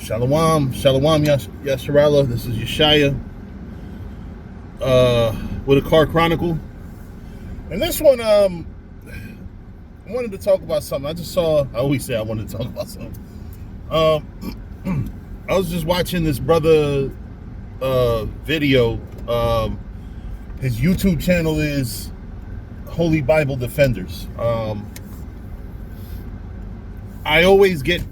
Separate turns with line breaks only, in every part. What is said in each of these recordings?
Shalom, Yasharala. This is Yeshaya with a car chronicle. And this one, I wanted to talk about something. I always say I wanted to talk about something. I was just watching this brother video. His YouTube channel is Holy Bible Defenders. I always get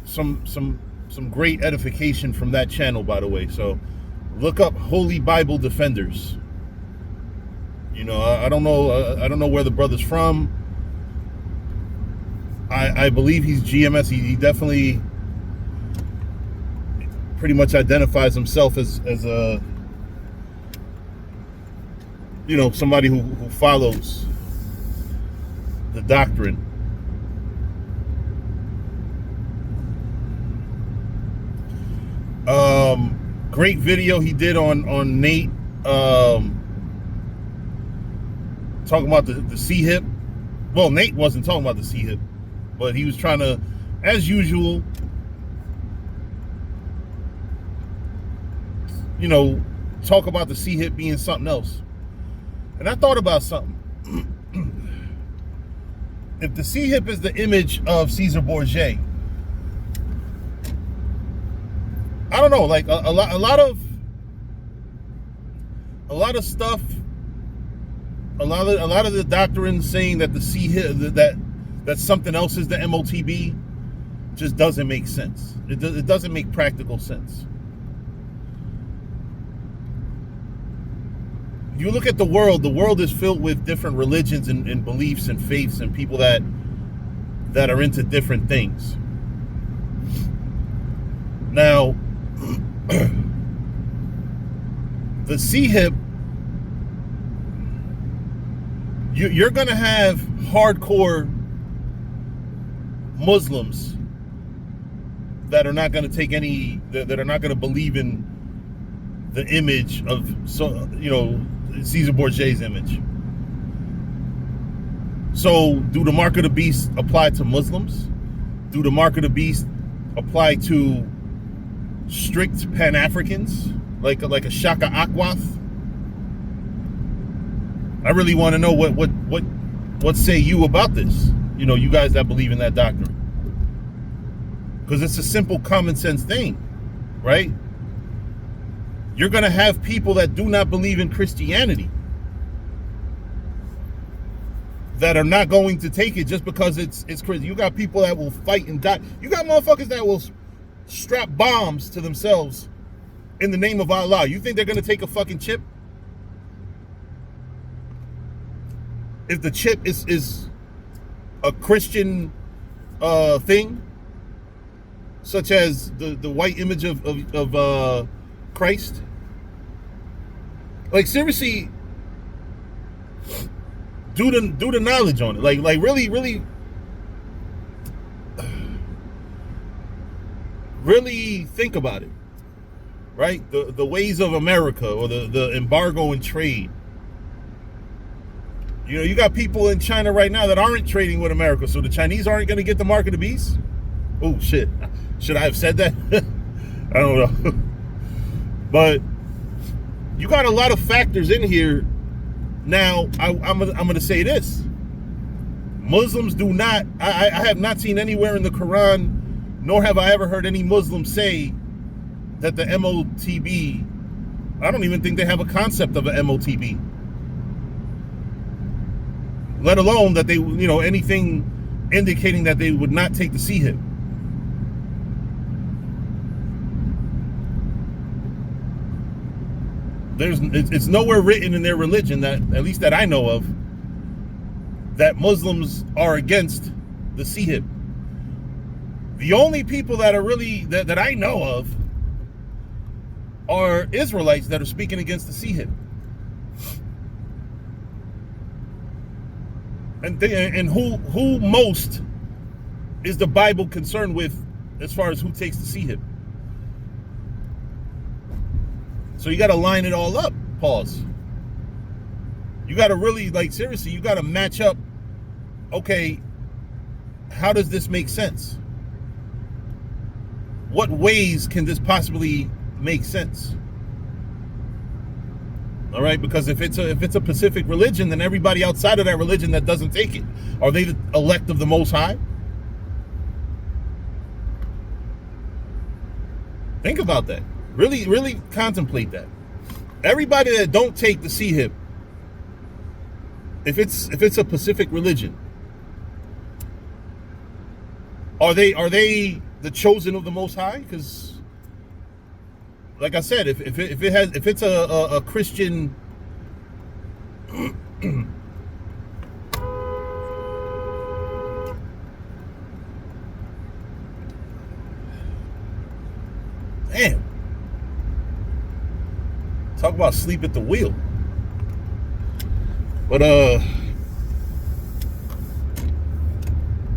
some great edification from that channel, by the way. So look up Holy Bible Defenders. You know, I don't know where the brother's from. I believe he's GMS. He definitely pretty much identifies himself as a, you know, somebody who follows the doctrine. Great video he did on Nate, talking about the C-hip. Well, Nate wasn't talking about the C-hip, but he was trying to, as usual, you know, talk about the C-hip being something else. And I thought about something. If the C-hip is the image of Caesar Borgia, I don't know, like a lot of stuff, a lot of the doctrines saying that the C-hip, that something else is the MotB, just doesn't make sense. It doesn't make practical sense. You look at the world is filled with different religions and beliefs and faiths and people that are into different things. Now, the C-hip, you're going to have hardcore Muslims that are not going to take any, that are not going to believe in the image of, so, you know, Caesar Borgia's image. So do the mark of the beast apply to Muslims? Do the mark of the beast apply to strict Pan-Africans like a Shaka Akwath? I really want to know what say you about this, you know, you guys that believe in that doctrine, because it's a simple common sense thing, right? You're going to have people that do not believe in Christianity that are not going to take it just because it's Christian. You got people that will fight and die. You got motherfuckers that will strap bombs to themselves in the name of Allah. You think they're going to take a fucking chip? If the chip is a Christian thing, such as the white image of Christ, like seriously, do the knowledge on it. Like really think about it, right? The ways of America, or the embargo and trade. You know, you got people in China right now that aren't trading with America, so the Chinese aren't going to get the mark of the beast? Oh, shit. Should I have said that? I don't know. But you got a lot of factors in here. Now, I'm going to say this. Muslims do not, I have not seen anywhere in the Quran, nor have I ever heard any Muslim say that the MotB, I don't even think they have a concept of an MotB. Let alone that they, you know, anything indicating that they would not take the C-hip. It's nowhere written in their religion, that, at least that I know of, that Muslims are against the C-hip. The only people that are really, that I know of, are Israelites that are speaking against the C-hip. And who most is the Bible concerned with as far as who takes the C-hip? So you got to line it all up. Pause. You got to really, like, seriously, you got to match up. Okay, how does this make sense? what ways can this possibly make sense? All right, because if it's a Pacific religion, then everybody outside of that religion that doesn't take it, are they the elect of the Most High? Think about that. Really, really contemplate that. Everybody that don't take the C-hip, if it's a Pacific religion, are they the chosen of the Most High? Because, like I said, if it's a Christian, damn, talk about sleep at the wheel. But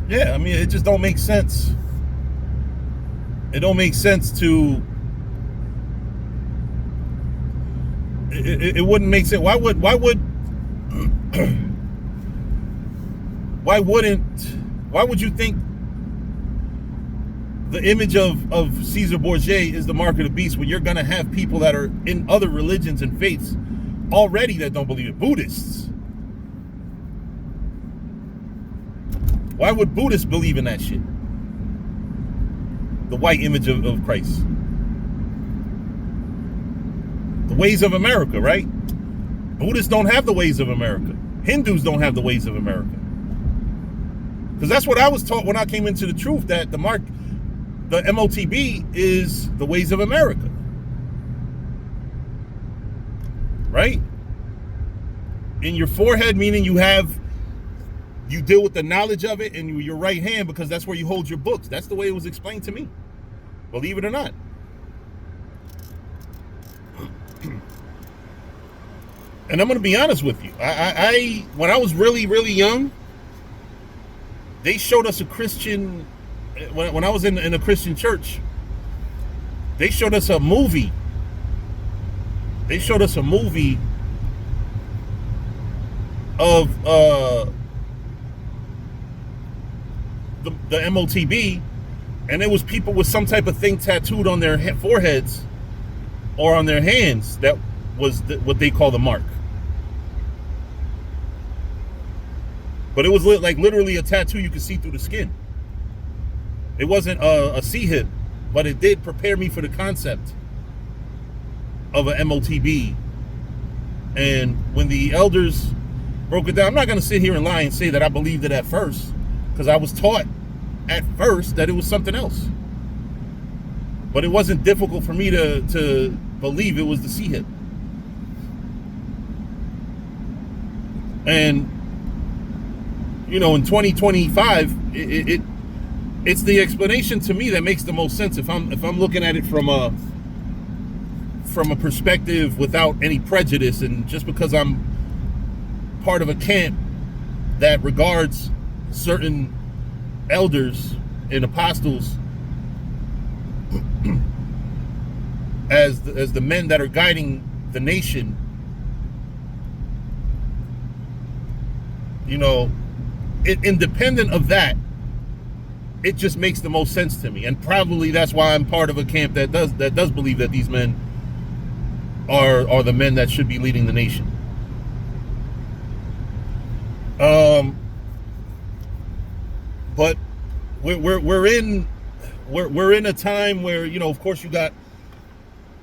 yeah, I mean, it just don't make sense. It don't make sense to. It wouldn't make sense. Why would you think the image of Caesar Borgia is the mark of the beast when you're gonna have people that are in other religions and faiths already that don't believe it? Buddhists. Why would Buddhists believe in that shit? The white image of Christ. The ways of America, right? Buddhists don't have the ways of America. Hindus don't have the ways of America. Because that's what I was taught when I came into the truth, that the MotB is the ways of America. Right? In your forehead, meaning you deal with the knowledge of it in your right hand, because that's where you hold your books. That's the way it was explained to me. Believe it or not. And I'm going to be honest with you. I when I was really, really young, they showed us a Christian, when I was in a Christian church, they showed us a movie. They showed us a movie of the MotB, and it was people with some type of thing tattooed on their foreheads or on their hands that was what they call the mark. But it was like literally a tattoo you could see through the skin. It wasn't a C-hip, but it did prepare me for the concept of an MotB. And when the elders broke it down, I'm not going to sit here and lie and say that I believed it at first, because I was taught at first that it was something else. But it wasn't difficult for me to believe it was the C-hip. And you know, in 2025, it's the explanation to me that makes the most sense if I'm looking at it from a perspective without any prejudice, and just because I'm part of a camp that regards certain elders and apostles as the men that are guiding the nation, you know, independent of that, it just makes the most sense to me. And probably that's why I'm part of a camp that does believe that these men are the men that should be leading the nation. But we're in a time where, you know, of course you got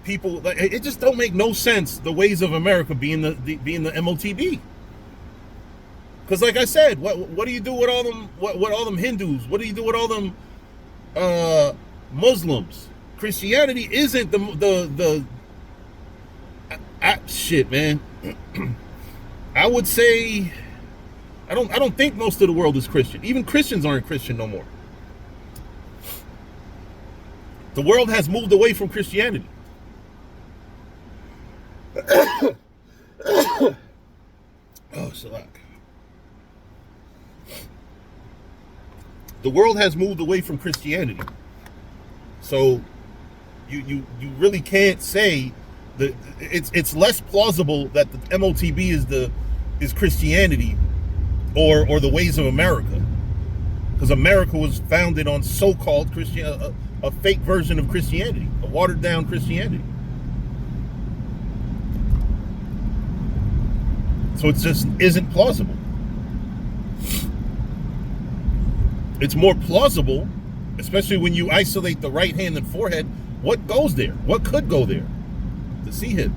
people like, it just don't make no sense, the ways of America being the MotB. Because like I said, what do you do with all them what all them Hindus? What do you do with all them Muslims? Christianity isn't the shit, man. I would say I don't think most of the world is Christian. Even Christians aren't Christian no more. The world has moved away from Christianity. Oh, Salak. The world has moved away from Christianity. So you really can't say that it's less plausible that the MotB is Christianity or the ways of America, because America was founded on so-called a fake version of Christianity, a watered down Christianity. So it just isn't plausible. It's more plausible, especially when you isolate the right hand and forehead. What goes there? What could go there? The C-hip.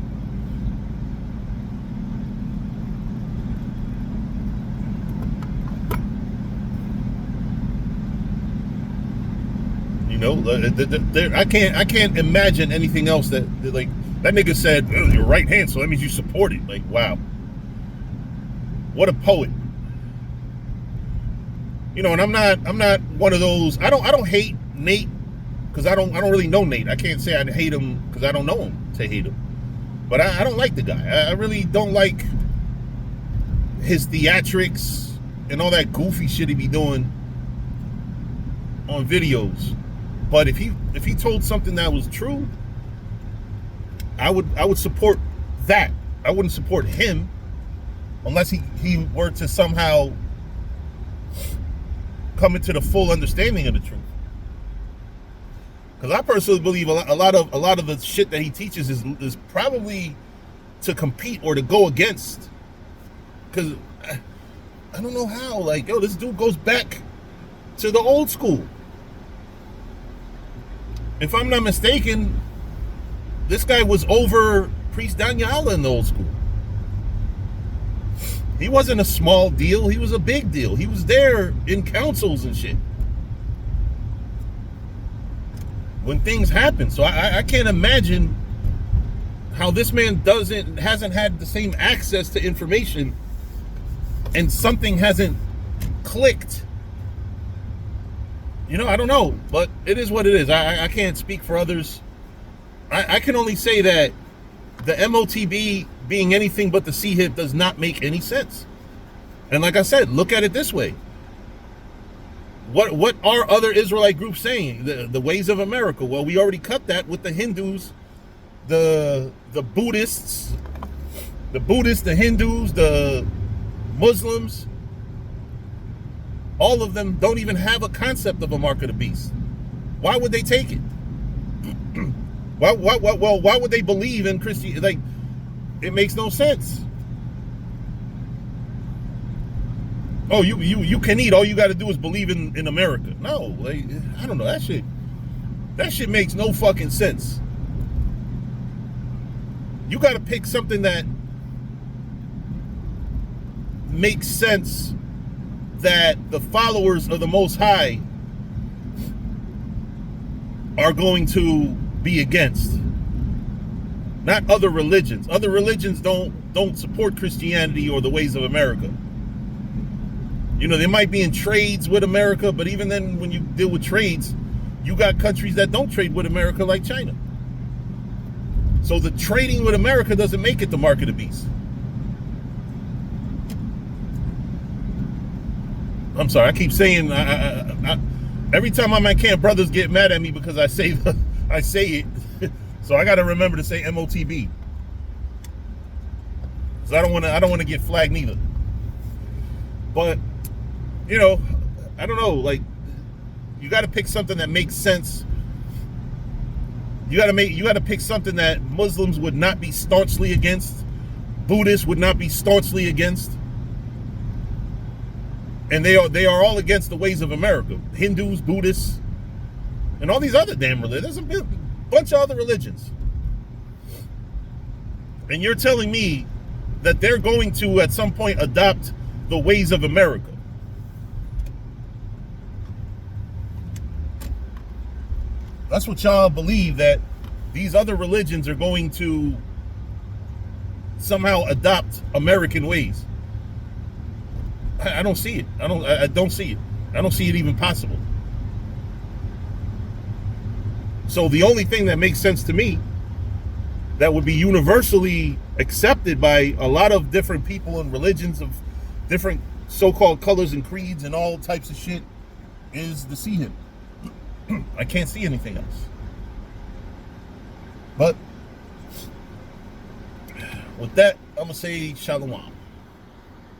You know, I can't imagine anything else that like that nigga said your right hand, so that means you support it. Like, wow, what a poet. You know, and I'm not one of those. I don't hate Nate because I don't really know Nate. I can't say I hate him because I don't know him to hate him. But I don't like the guy. I really don't like his theatrics and all that goofy shit he be doing on videos. But if he told something that was true, I would support that. I wouldn't support him unless he were to somehow come into the full understanding of the truth. Because I personally believe a lot of the shit that he teaches is probably to compete or to go against. Because I don't know how. Like, yo, this dude goes back to the old school. If I'm not mistaken, this guy was over Priest Daniela in the old school. He wasn't a small deal. He was a big deal. He was there in councils and shit when things happen. So I can't imagine how this man hasn't had the same access to information and something hasn't clicked. You know, I don't know, but it is what it is. I can't speak for others. I can only say that the MotB being anything but the C-hip does not make any sense. And like I said, look at it this way. What are other Israelite groups saying? The ways of America. Well, we already cut that with the Hindus, the Buddhists, the Hindus, the Muslims. All of them don't even have a concept of a mark of the beast. Why would they take it? Why would they believe in Christianity? Like, it makes no sense. Oh, you can eat. All you got to do is believe in America. No, like, I don't know. That shit makes no fucking sense. You got to pick something that makes sense, that the followers of the Most High are going to be against. Not other religions. Other religions don't support Christianity or the ways of America. You know, they might be in trades with America, but even then, when you deal with trades, you got countries that don't trade with America, like China. So the trading with America doesn't make it the mark of the beast. I'm sorry, I keep saying, every time I'm at camp, brothers get mad at me because I say it. So I got to remember to say MotB. Because I don't want to get flagged neither. But, you know, I don't know, like, you got to pick something that makes sense. You got to pick something that Muslims would not be staunchly against, Buddhists would not be staunchly against. And they are all against the ways of America. Hindus, Buddhists, and all these other damn religions. There's a bunch of other religions. And you're telling me that they're going to, at some point, adopt the ways of America. That's what y'all believe, that these other religions are going to somehow adopt American ways. I don't see it. I don't see it. I don't see it even possible. So the only thing that makes sense to me, that would be universally accepted by a lot of different people and religions of different so-called colors and creeds and all types of shit, is the C-hip. I can't see anything else. But with that, I'm going to say shalom.